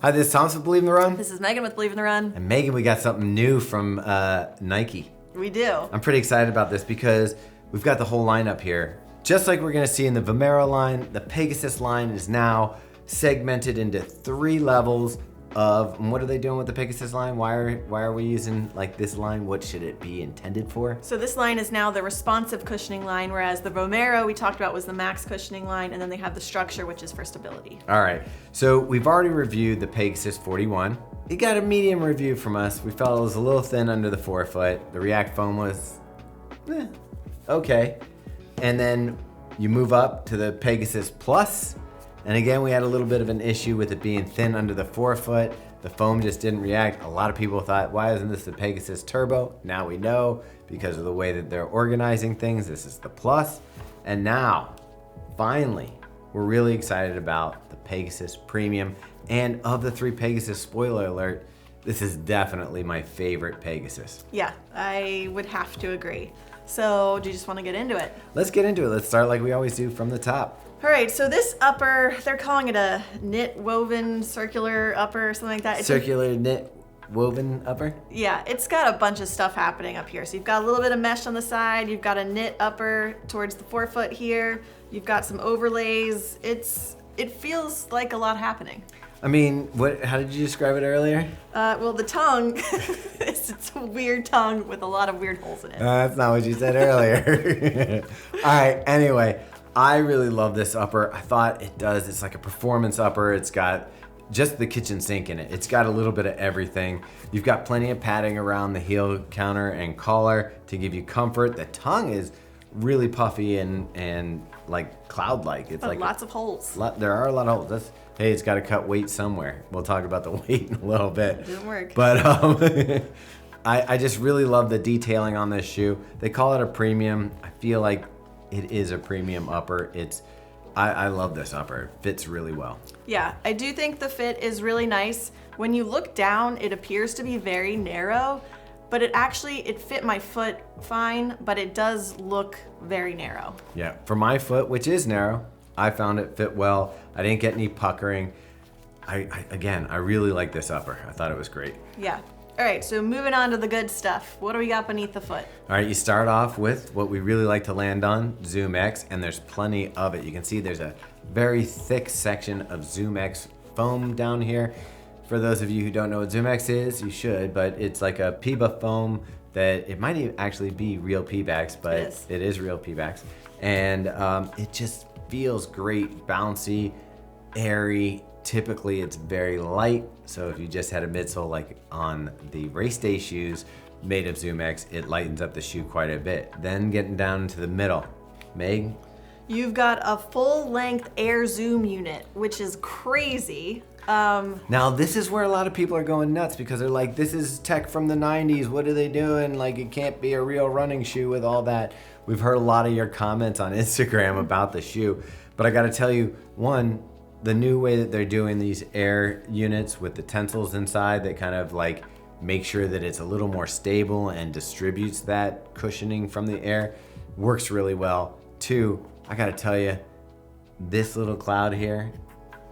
Hi, this is Thomas with Believe in the Run. This is Megan with Believe in the Run. And Megan, we got something new from Nike. We do. I'm pretty excited about this because we've got the whole lineup here. Just like we're gonna see in the Vomero line, the Pegasus line is now segmented into 3 levels of, and what are they doing with the Pegasus line? Why are we using like this line? What should it be intended for? So this line is now the responsive cushioning line, whereas the Vomero we talked about was the max cushioning line, and then they have the structure, which is for stability. All right, so we've already reviewed the Pegasus 41. It got a medium review from us. We felt it was a little thin under the forefoot. The React foam was okay. And then you move up to the Pegasus Plus. And again, we had a little bit of an issue with it being thin under the forefoot. The foam just didn't react. A lot of people thought, why isn't this the Pegasus Turbo? Now we know, because of the way that they're organizing things, this is the Plus. And now, finally, we're really excited about the Pegasus Premium. And of the 3 Pegasus, spoiler alert, this is definitely my favorite Pegasus. Yeah, I would have to agree. So do you just want to get into it? Let's get into it. Let's start like we always do from the top. All right, so this upper, they're calling it a knit woven circular upper or something like that. Circular knit woven upper? Yeah, it's got a bunch of stuff happening up here. So you've got a little bit of mesh on the side, you've got a knit upper towards the forefoot here, you've got some overlays. It feels like a lot happening. I mean, how did you describe it earlier? Well, the tongue, it's a weird tongue with a lot of weird holes in it. That's not what you said earlier. All right, anyway. I really love this upper. I thought it's like a performance upper. It's got just the kitchen sink in it. It's got a little bit of everything. You've got plenty of padding around the heel counter and collar to give you comfort. The tongue is really puffy and like cloud-like. It's like lots of holes. There are a lot of holes. Hey, it's got to cut weight somewhere. We'll talk about the weight in a little bit. It didn't work. But I just really love the detailing on this shoe. They call it a premium. I feel like it is a premium upper. I love this upper. It fits really well. Yeah, I do think the fit is really nice. When you look down, it appears to be very narrow, but it fit my foot fine, but it does look very narrow. Yeah, for my foot, which is narrow, I found it fit well. I didn't get any puckering. I really like this upper. I thought it was great. Yeah. All right, so moving on to the good stuff. What do we got beneath the foot? All right, you start off with what we really like to land on, ZoomX, and there's plenty of it. You can see there's a very thick section of ZoomX foam down here. For those of you who don't know what ZoomX is, you should, but it's like a PBA foam that it might actually be real Pebax, but it is real Pebax. And it just feels great, bouncy, airy. Typically it's very light, so if you just had a midsole like on the race day shoes made of ZoomX, it lightens up the shoe quite a bit. Then getting down into the middle, Meg? You've got a full-length Air Zoom unit, which is crazy. Now this is where a lot of people are going nuts because they're like, this is tech from the 90s, what are they doing? Like, it can't be a real running shoe with all that. We've heard a lot of your comments on Instagram about the shoe, but I gotta tell you, one, the new way that they're doing these air units with the tensils inside that kind of like make sure that it's a little more stable and distributes that cushioning from the air works really well. 2, I gotta tell you, this little cloud here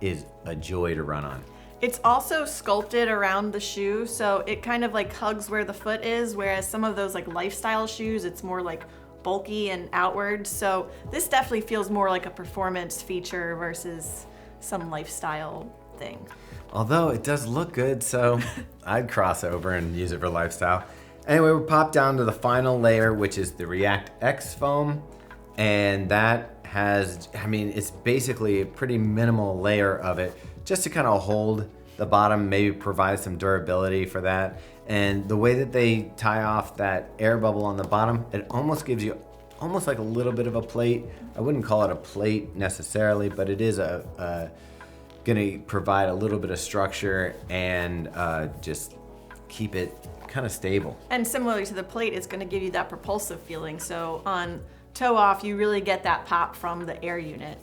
is a joy to run on. It's also sculpted around the shoe, so it kind of like hugs where the foot is, whereas some of those like lifestyle shoes, it's more like bulky and outward. So this definitely feels more like a performance feature versus some lifestyle thing. Although it does look good, so I'd cross over and use it for lifestyle. Anyway, we pop down to the final layer, which is the ReactX foam. And that has, it's basically a pretty minimal layer of it just to kind of hold the bottom, maybe provide some durability for that. And the way that they tie off that air bubble on the bottom, it almost gives you almost like a little bit of a plate. I wouldn't call it a plate necessarily, but it is gonna provide a little bit of structure and just keep it kind of stable. And similarly to the plate, it's gonna give you that propulsive feeling. So on toe off, you really get that pop from the air unit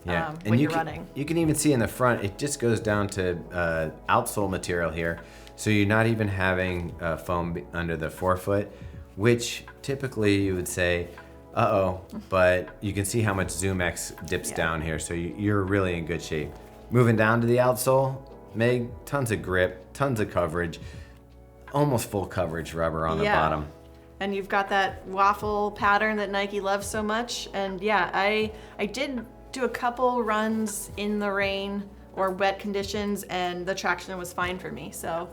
when you're running. You can even see in the front, it just goes down to outsole material here. So you're not even having foam under the forefoot, which typically you would say, but you can see how much ZoomX dips down here, so you're really in good shape. Moving down to the outsole, Meg, tons of grip, tons of coverage, almost full coverage rubber on the bottom. And you've got that waffle pattern that Nike loves so much. And yeah, I did do a couple runs in the rain or wet conditions, and the traction was fine for me. So,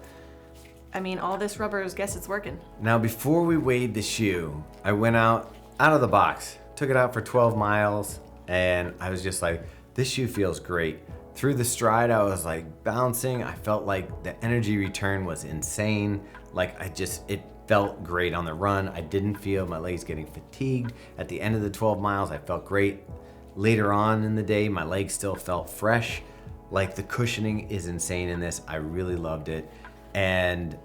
I mean, all this rubber, I guess it's working. Now, before we weighed the shoe, I went out of the box, took it out for 12 miles, and I was just like, this shoe feels great. Through the stride, I was like bouncing. I felt like the energy return was insane. Like it felt great on the run. I didn't feel my legs getting fatigued. At the end of the 12 miles, I felt great. Later on in the day, my legs still felt fresh. Like, the cushioning is insane in this. I really loved it. And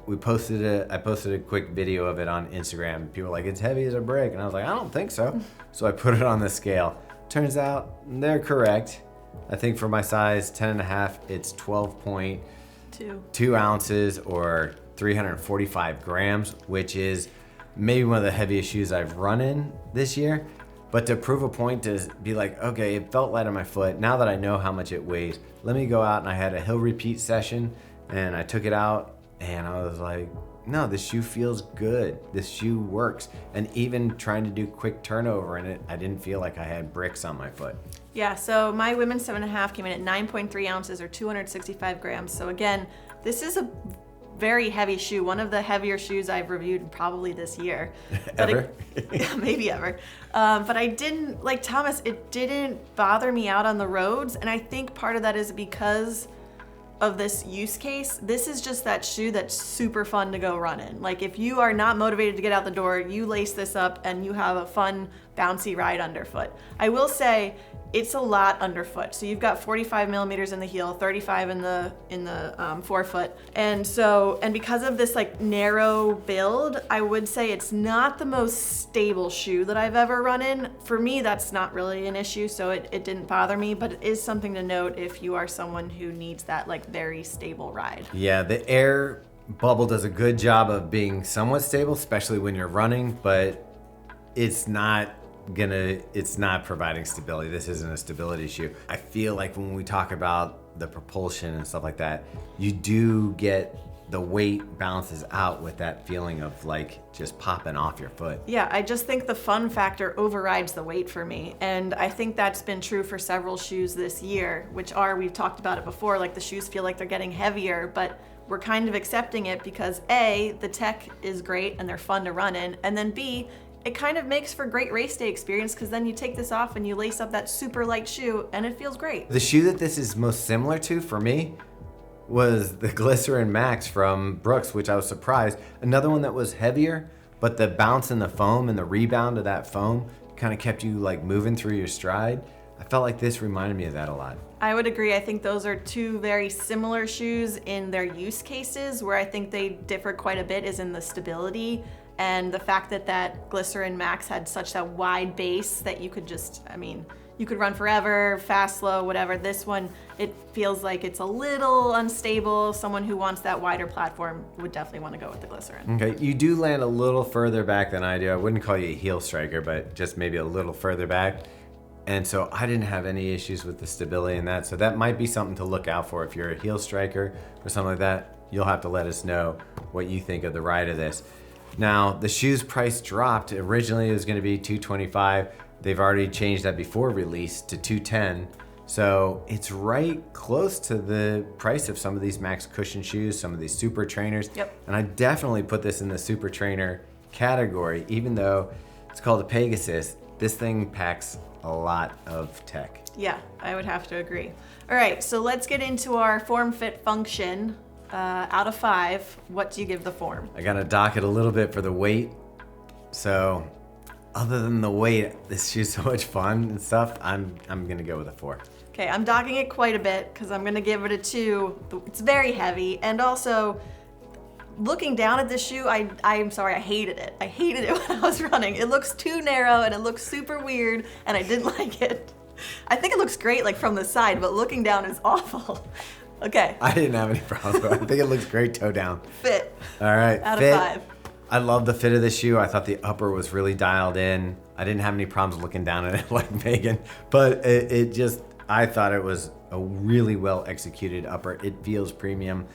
I posted a quick video of it on Instagram. People were like, it's heavy as a brick. And I was like, I don't think so. So I put it on the scale. Turns out they're correct. I think for my size, 10.5, it's 12.2 ounces or 345 grams, which is maybe one of the heaviest shoes I've run in this year. But to prove a point, to be like, okay, it felt light on my foot. Now that I know how much it weighs, let me go out. And I had a hill repeat session, and I took it out, and I was like, no, this shoe feels good. This shoe works. And even trying to do quick turnover in it, I didn't feel like I had bricks on my foot. Yeah, so my women's 7.5 came in at 9.3 ounces or 265 grams. So again, this is a very heavy shoe, one of the heavier shoes I've reviewed probably this year. Ever? Maybe ever. But I didn't, like Thomas, it didn't bother me out on the roads. And I think part of that is because of this use case. This is just that shoe that's super fun to go run in. Like, if you are not motivated to get out the door, you lace this up and you have a fun, bouncy ride underfoot. I will say, it's a lot underfoot. So you've got 45 millimeters in the heel, 35 in the forefoot. And because of this like narrow build, I would say it's not the most stable shoe that I've ever run in. For me, that's not really an issue, so it didn't bother me, but it is something to note if you are someone who needs that like very stable ride. Yeah, the air bubble does a good job of being somewhat stable, especially when you're running, but it's not providing stability. This isn't a stability shoe. I feel like when we talk about the propulsion and stuff like that, you do get the weight balances out with that feeling of like just popping off your foot. Yeah, I just think the fun factor overrides the weight for me. And I think that's been true for several shoes this year, we've talked about it before, like the shoes feel like they're getting heavier, but we're kind of accepting it because A, the tech is great and they're fun to run in, and then B, it kind of makes for great race day experience because then you take this off and you lace up that super light shoe and it feels great. The shoe that this is most similar to for me was the Glycerin Max from Brooks, which I was surprised. Another one that was heavier, but the bounce in the foam and the rebound of that foam kind of kept you like moving through your stride. I felt like this reminded me of that a lot. I would agree. I think those are two very similar shoes in their use cases. Where I think they differ quite a bit is in the stability and the fact that Glycerin Max had such that wide base that you could you could run forever, fast, slow, whatever. This one, it feels like it's a little unstable. Someone who wants that wider platform would definitely want to go with the Glycerin. Okay, you do land a little further back than I do. I wouldn't call you a heel striker, but just maybe a little further back. And so I didn't have any issues with the stability in that. So that might be something to look out for. If you're a heel striker or something like that, you'll have to let us know what you think of the ride of this. Now, the shoe's price dropped. Originally, it was going to be $225. They've already changed that before release to $210. So it's right close to the price of some of these Max Cushion shoes, some of these super trainers. Yep. And I definitely put this in the super trainer category, even though it's called a Pegasus. This thing packs a lot of tech. Yeah, I would have to agree. All right, so let's get into our form, fit, function. Out of 5, what do you give the form? I gotta dock it a little bit for the weight. So other than the weight, this shoe's so much fun and stuff, I'm gonna go with a 4. Okay, I'm docking it quite a bit because I'm gonna give it a 2. It's very heavy, and also looking down at this shoe, I'm sorry, I hated it. I hated it when I was running. It looks too narrow and it looks super weird and I didn't like it. I think it looks great like from the side, but looking down is awful. Okay. I didn't have any problems with it. I think it looks great toe down. Fit. All right. Out fit. of 5. I love the fit of the shoe. I thought the upper was really dialed in. I didn't have any problems looking down at it like Meaghan, but it just, I thought it was a really well executed upper. It feels premium.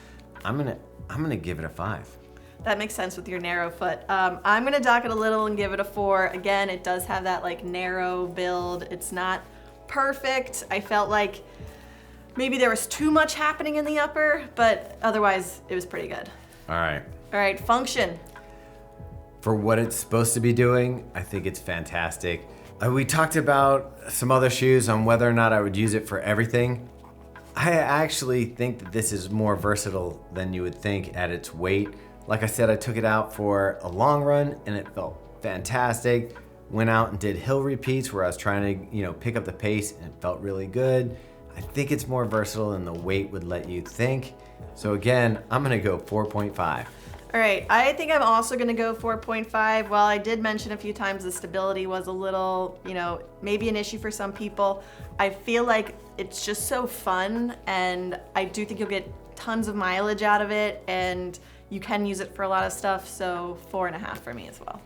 I'm gonna give it a 5. That makes sense with your narrow foot. I'm gonna dock it a little and give it a 4. Again, it does have that like narrow build. It's not perfect. I felt like maybe there was too much happening in the upper, but otherwise it was pretty good. All right. All right, function. For what it's supposed to be doing, I think it's fantastic. We talked about some other shoes on whether or not I would use it for everything. I actually think that this is more versatile than you would think at its weight. Like I said, I took it out for a long run and it felt fantastic. Went out and did hill repeats where I was trying to, pick up the pace, and it felt really good. I think it's more versatile than the weight would let you think. So again, I'm gonna go 4.5. All right, I think I'm also gonna go 4.5. While I did mention a few times the stability was a little, maybe an issue for some people, I feel like it's just so fun, and I do think you'll get tons of mileage out of it, and you can use it for a lot of stuff, so 4.5 for me as well.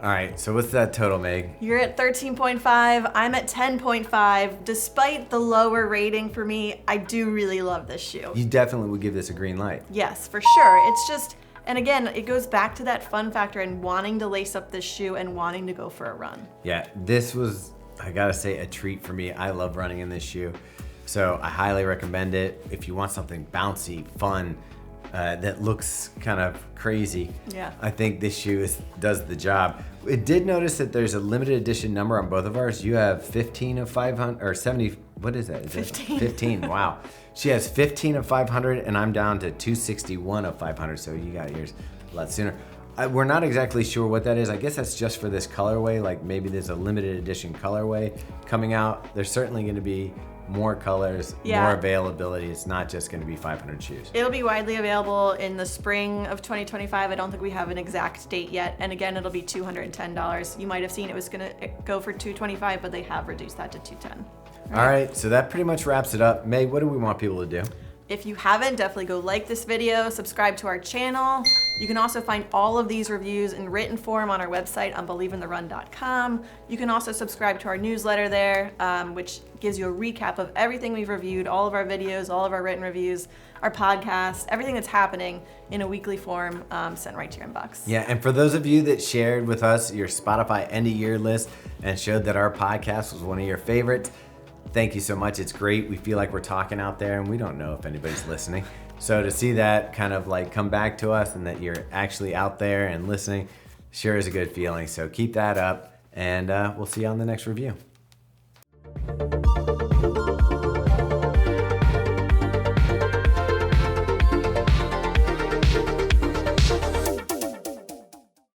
All right, so what's that total, Meg? You're at 13.5, I'm at 10.5. Despite the lower rating for me, I do really love this shoe. You definitely would give this a green light. Yes, for sure. It's just, and again, it goes back to that fun factor and wanting to lace up this shoe and wanting to go for a run. Yeah, this was, I gotta say, a treat for me. I love running in this shoe. So I highly recommend it. If you want something bouncy, fun, that looks kind of crazy, yeah, I think this shoe does the job. It did notice that there's a limited edition number on both of ours. You have 15 of 500, or 70, what is that? Is 15. 15, wow. She has 15 of 500 and I'm down to 261 of 500, so you got yours a lot sooner. We're not exactly sure what that is. I guess that's just for this colorway, like maybe there's a limited edition colorway coming out. There's certainly gonna be more colors, more availability. It's not just gonna be 500 shoes. It'll be widely available in the spring of 2025. I don't think we have an exact date yet. And again, it'll be $210. You might have seen it was gonna go for $225, but they have reduced that to $210. All right, so that pretty much wraps it up. May, what do we want people to do? If you haven't, definitely go like this video, subscribe to our channel. You can also find all of these reviews in written form on our website on believeintherun.com. You can also subscribe to our newsletter there, which gives you a recap of everything we've reviewed, all of our videos, all of our written reviews, our podcast, everything that's happening in a weekly form sent right to your inbox. Yeah, and for those of you that shared with us your Spotify end of year list and showed that our podcast was one of your favorites, thank you so much. It's great. We feel like we're talking out there and we don't know if anybody's listening. So to see that kind of like come back to us and that you're actually out there and listening sure is a good feeling. So keep that up and we'll see you on the next review.